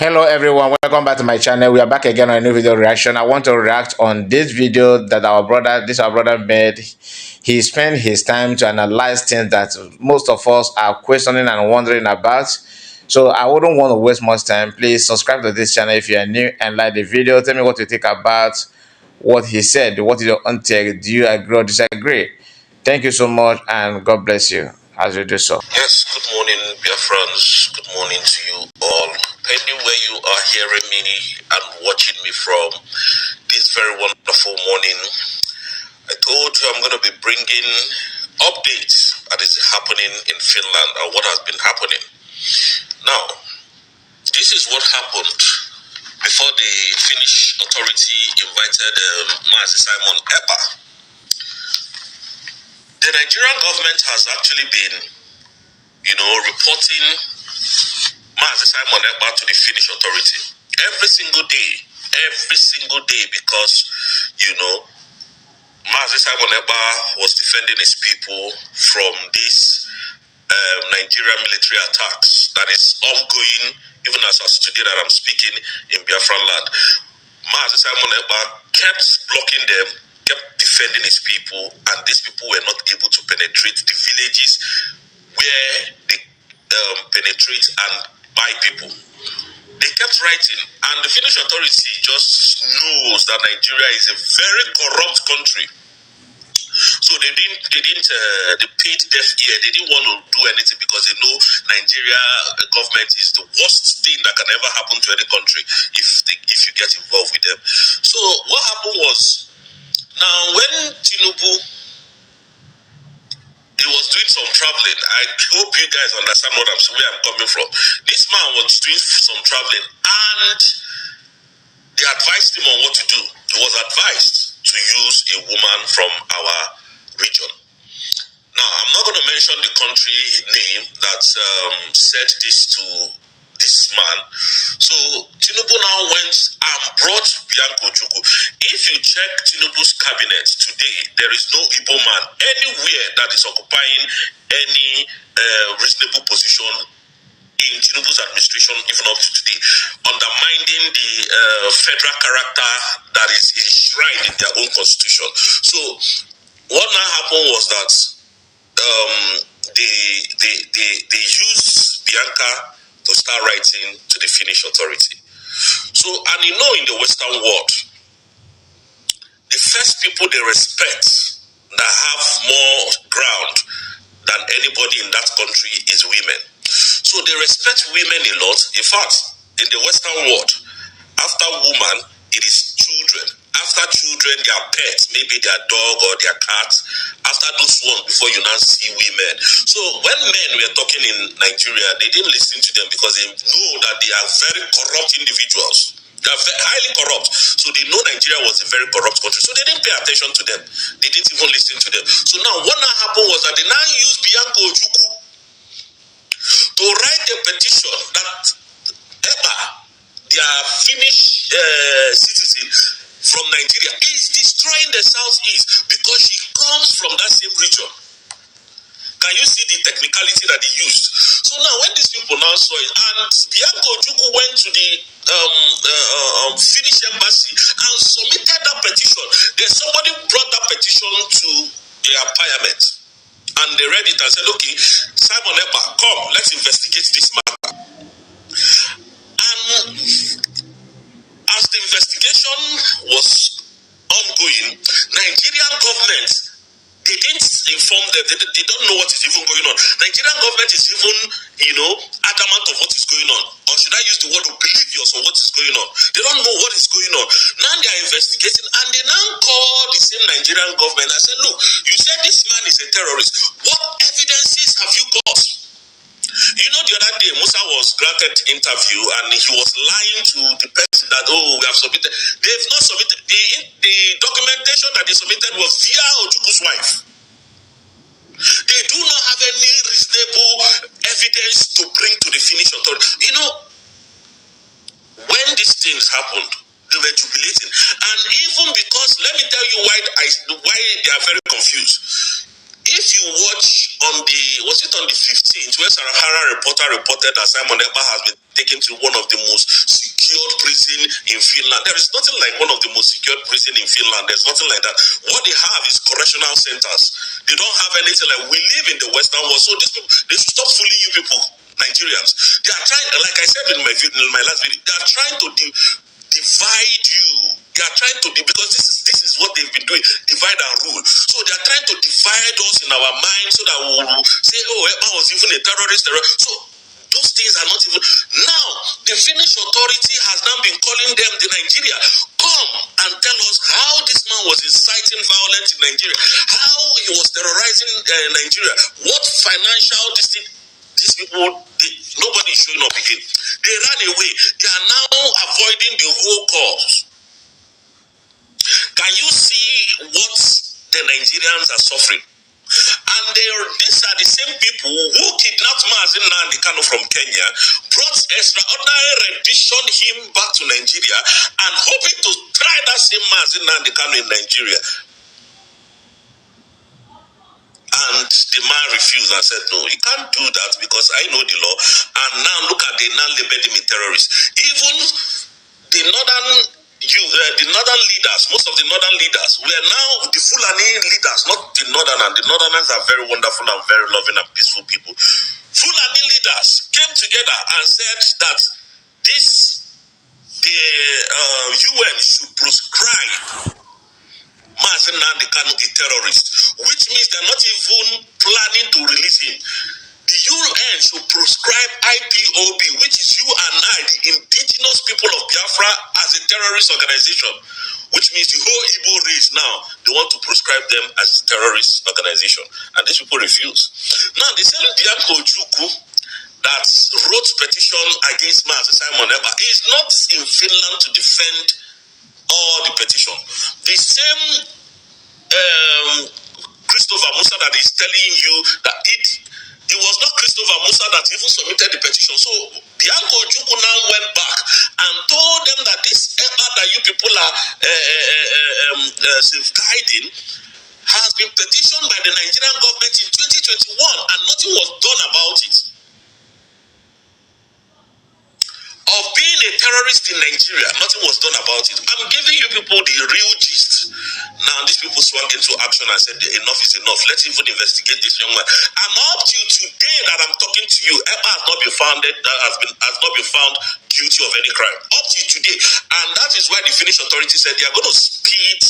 Hello everyone, welcome back to my channel. We are back again on a new video reaction. I want to react on this video that our brother made. He spent his time to analyze things that most of us are questioning and wondering about. So I wouldn't want to waste much time. Please subscribe to this channel if you are new and like the video. Tell me what you think about what he said. What is your own take? Do you agree or disagree? Thank you so much and God bless you as you do so. Yes, good morning, Biafrans. Good morning to you all. Depending where you are hearing me and watching me from this very wonderful morning, I told you I'm going to be bringing updates that is happening in Finland and what has been happening. Now, this is what happened before the Finnish authority invited Mazi Simon Epa. The Nigerian government has actually been reporting Mazi Simon Epa to the Finnish authority every single day because, Mazi Simon Epa was defending his people from this Nigerian military attacks that is ongoing, even as today that I'm speaking in Biafra land. Mazi Simon Epa kept blocking them, kept defending his people, and these people were not able to penetrate the villages where they penetrate and buy people. They kept writing, and the Finnish authority just knows that Nigeria is a very corrupt country. So they paid deaf ear. They didn't want to do anything because they know Nigeria government is the worst thing that can ever happen to any country if you get involved with them. So what happened was, now when Tinubu, he was doing some traveling. I hope you guys understand where I'm coming from. This man was doing some traveling and they advised him on what to do. He was advised to use a woman from our region. Now, I'm not going to mention the country name that said this to this man. So Tinubu now went and brought Bianca. If you check Tinubu's cabinet today, there is no Igbo man anywhere that is occupying any reasonable position in Tinubu's administration, even up to today, undermining the federal character that is enshrined in their own constitution. So what now happened was that they used Bianca to start writing to the Finnish authority. So, and in the Western world, the first people they respect that have more ground than anybody in that country is women. So they respect women a lot. In fact, in the Western world, after woman, it is children. After children, their pets, maybe their dog or their cat. After those ones, before you now see women. So when men were talking in Nigeria, they didn't listen to them because they know that they are very corrupt individuals. They are very highly corrupt. So they know Nigeria was a very corrupt country. So they didn't pay attention to them. They didn't even listen to them. So now what now happened was that they now used Bianca to write a petition that Epa, their Finnish citizen from Nigeria, is destroying the Southeast because she comes from that same region. Can you see the technicality that they used? So now when these people now saw it, and Bianca went to the Finnish embassy and submitted that petition. Then somebody brought that petition to their parliament. And they read it and said, okay, Simon Epa, come, let's investigate this matter. And as the investigation was ongoing, Nigerian government, they didn't inform them, they don't know what is even going on. Nigerian government is even, adamant of what is going on. Or should I use the word oblivious of what is going on? They don't know what is going on. Now they are investigating and they now call the same Nigerian government and say, look, you said this man is a terrorist. What evidences have you got? The other day, Musa was granted interview and he was lying to the person that, we have submitted. They've not submitted. The documentation that they submitted was via Ojuku's wife. They do not have any reasonable evidence to bring to the Finnish authority. When these things happened, they were jubilating. And even because, let me tell you why they are very confused. if you watch on the, was it on the 15th, where Sarahara reported that Simon Ekpa has been taken to one of the most secured prison in Finland. There is nothing like one of the most secured prison in Finland. There's nothing like that. What they have is correctional centers. They don't have anything like we live in the Western world. So these people, they should stop fooling you people, Nigerians. They are trying, like I said in my last video, they are trying to divide you. They are trying to, because this is what they've been doing, divide and rule. So they are trying to divide us in our minds so that we will say, oh, Ekpa was even a terrorist. So those things are not even. Now, the Finnish authority has now been calling them, the Nigeria, come and tell us how this man was inciting violence in Nigeria, how he was terrorizing Nigeria, what financial these people, nobody is showing up again. They ran away. They are now avoiding the whole cause. Can you see what the Nigerians are suffering? And these are the same people who kidnapped Mazi Nnamdi Kanu from Kenya, brought extraordinary rendition him back to Nigeria, and hoping to try that same Mazi Nnamdi Kanu in Nigeria. And the man refused and said, no, you can't do that because I know the law. And now look at, they now labeled him a terrorist. Even the northern leaders, most of the northern leaders, were now the Fulani leaders, not the northerners. The northerners are very wonderful and very loving and peaceful people. Fulani leaders came together and said that the UN should proscribe Mazi Nnamdi Kanu a terrorist, which means they're not even planning to release him. The UN should proscribe IPOB, which is you and I, the indigenous people of Biafra, as a terrorist organization, which means the whole Igbo race now, they want to proscribe them as a terrorist organization. And these people refuse. Now, the same Bianca that wrote petition against Mazi Simon Ekpa is not in Finland to defend all the petition. The same Christopher Musa that is telling you that it was not Christopher Musa that even submitted the petition. So Bianca Ojukwu now went back and told them that this Ekpa that you people are safeguarding has been petitioned by the Nigerian government in 2021 and nothing was done about it. Of being a terrorist in Nigeria, nothing was done about it. I'm giving you people the real gist. Now, these people swung into action and said, enough is enough. Let's even investigate this young man. And up to today that I'm talking to you, Ekpa has not been found guilty of any crime. Up to today. And that is why the Finnish authority said they are going to speed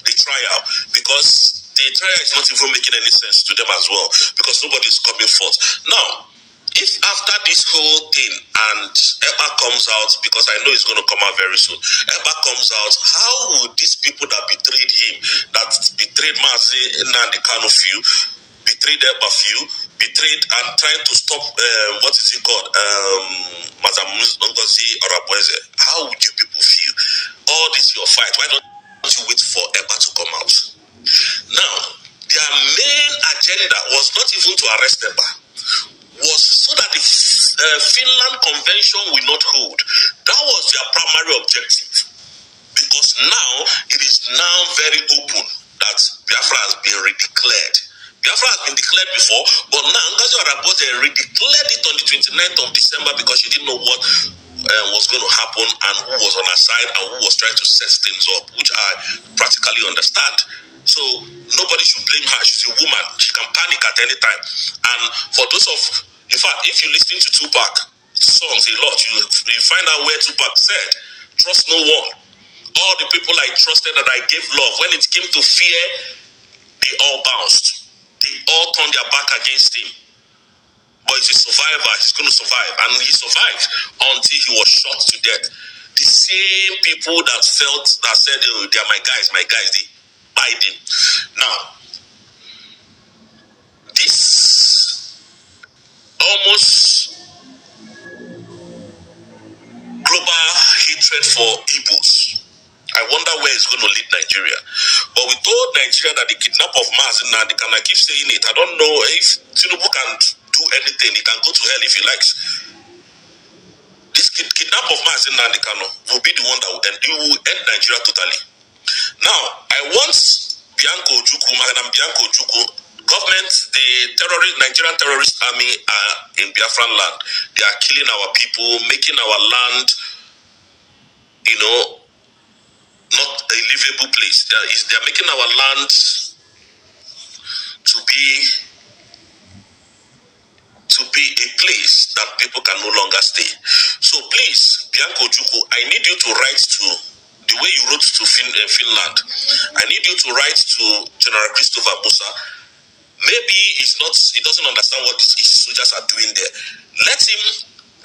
the trial, because the trial is not even making any sense to them as well, because nobody is coming forth. Now, if after this whole thing and Ekpa comes out, because I know it's going to come out very soon, Ekpa comes out, how would these people that betrayed him, that betrayed Mazi Nnamdi Kanu few, betrayed Ekpa few, betrayed and trying to stop, what is it called, Mazamungozi Orabweze, how would you people feel? All this your fight, why don't you wait for Ekpa to come out? Now, their main agenda was not even to arrest Ekpa, was so that the Finland Convention will not hold. That was their primary objective. Because now, it is now very open that Biafra has been redeclared. Biafra has been declared before, but now Ngozi Orabweze redeclared it on the 29th of December because she didn't know what was going to happen and who was on her side and who was trying to set things up, which I practically understand. So nobody should blame her. She's a woman. She can panic at any time. And for those in fact, if you listen to Tupac songs a lot, you find out where Tupac said, trust no one. All the people I trusted that I gave love, when it came to fear, they all bounced. They all turned their back against him. But he's a survivor. He's going to survive. And he survived until he was shot to death. The same people that said, oh, they're my guys, they died him. Now, this almost global hatred for Igbos, I wonder where it's going to lead Nigeria. But we told Nigeria that the kidnap of Mazi Nnamdi Kanu, I keep saying it, I don't know if Tinubu can do anything. He can go to hell if he likes. This kidnap of Mazi Nnamdi Kanu will be the one that will end Nigeria totally. Now, I want Madam Bianca Ojukwu, Government, the Nigerian terrorist army are in Biafran land. They are killing our people, making our land, not a livable place. They are making our land to be a place that people can no longer stay. So please, Bianca Ojukwu, I need you to write to the way you wrote to Finland. I need you to write to General Christopher Musa. Maybe he doesn't understand what his soldiers are doing there. Let him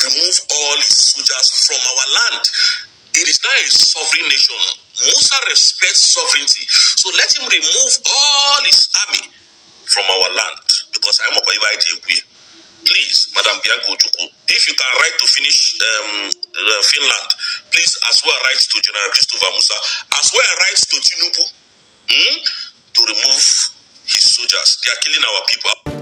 remove all his soldiers from our land. It is now a sovereign nation. Musa respects sovereignty. So let him remove all his army from our land. Because I am a please, Madam Bianca Ojukwu, if you can write to finish Finland, please as well write to General Christopher Musa, as well write to Tinubu to remove his soldiers. They are killing our people.